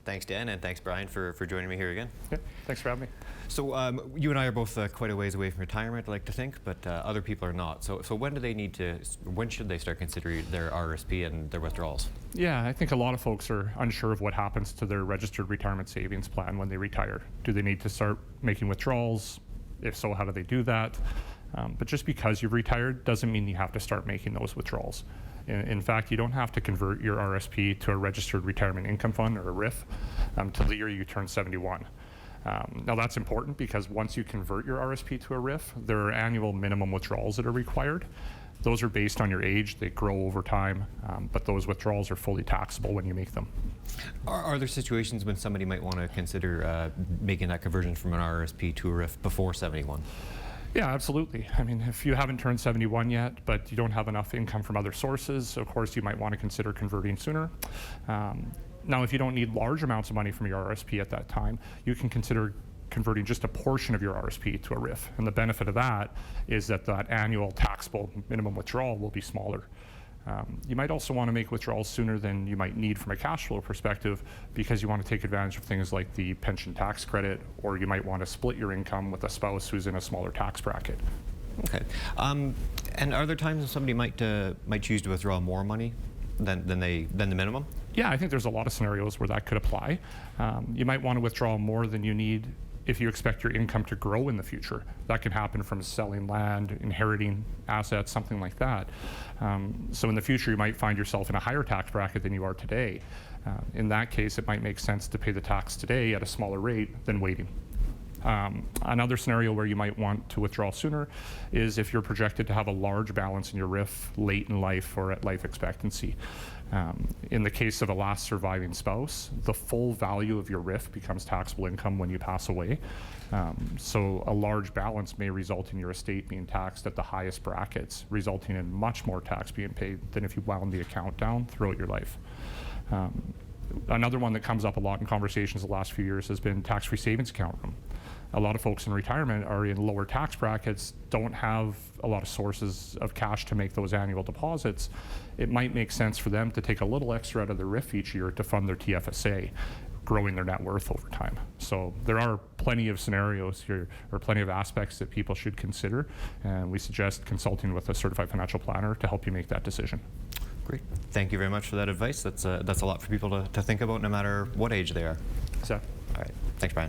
Thanks, Dan, and thanks, Brian, for joining me here again. Yeah, thanks for having me. So you and I are both quite a ways away from retirement, I like to think, but other people are not. So when should they start considering their RSP and their withdrawals? Yeah, I think a lot of folks are unsure of what happens to their registered retirement savings plan when they retire. Do they need to start making withdrawals? If so, how do they do that? But just because you've retired doesn't mean you have to start making those withdrawals. In fact, you don't have to convert your RSP to a registered retirement income fund or a RIF until the year you turn 71. Now that's important because once you convert your RSP to a RIF, there are annual minimum withdrawals that are required. Those are based on your age, they grow over time, but those withdrawals are fully taxable when you make them. Are there situations when somebody might want to consider making that conversion from an RSP to a RIF before 71? Yeah, absolutely. I mean, if you haven't turned 71 yet, but you don't have enough income from other sources, of course, you might want to consider converting sooner. Now, if you don't need large amounts of money from your RSP at that time, you can consider converting just a portion of your RSP to a RIF. And the benefit of that is that that annual taxable minimum withdrawal will be smaller. You might also want to make withdrawals sooner than you might need from a cash flow perspective because you want to take advantage of things like the pension tax credit, or you might want to split your income with a spouse who's in a smaller tax bracket. Okay. And are there times when somebody might choose to withdraw more money than the minimum? Yeah, I think there's a lot of scenarios where that could apply. You might want to withdraw more than you need if you expect your income to grow in the future. That can happen from selling land, inheriting assets, something like that. So in the future, you might find yourself in a higher tax bracket than you are today. In that case, it might make sense to pay the tax today at a smaller rate than waiting. Another scenario where you might want to withdraw sooner is if you're projected to have a large balance in your RIF late in life or at life expectancy. In the case of a last surviving spouse, the full value of your RIF becomes taxable income when you pass away. So a large balance may result in your estate being taxed at the highest brackets, resulting in much more tax being paid than if you wound the account down throughout your life. Another one that comes up a lot in conversations the last few years has been tax-free savings account room. A lot of folks in retirement are in lower tax brackets, don't have a lot of sources of cash to make those annual deposits. It might make sense for them to take a little extra out of their RIF each year to fund their TFSA, growing their net worth over time. So there are plenty of scenarios here, or plenty of aspects that people should consider, and we suggest consulting with a certified financial planner to help you make that decision. Great. Thank you very much for that advice. That's a lot for people to think about no matter what age they are. So. All right. Thanks, Brian.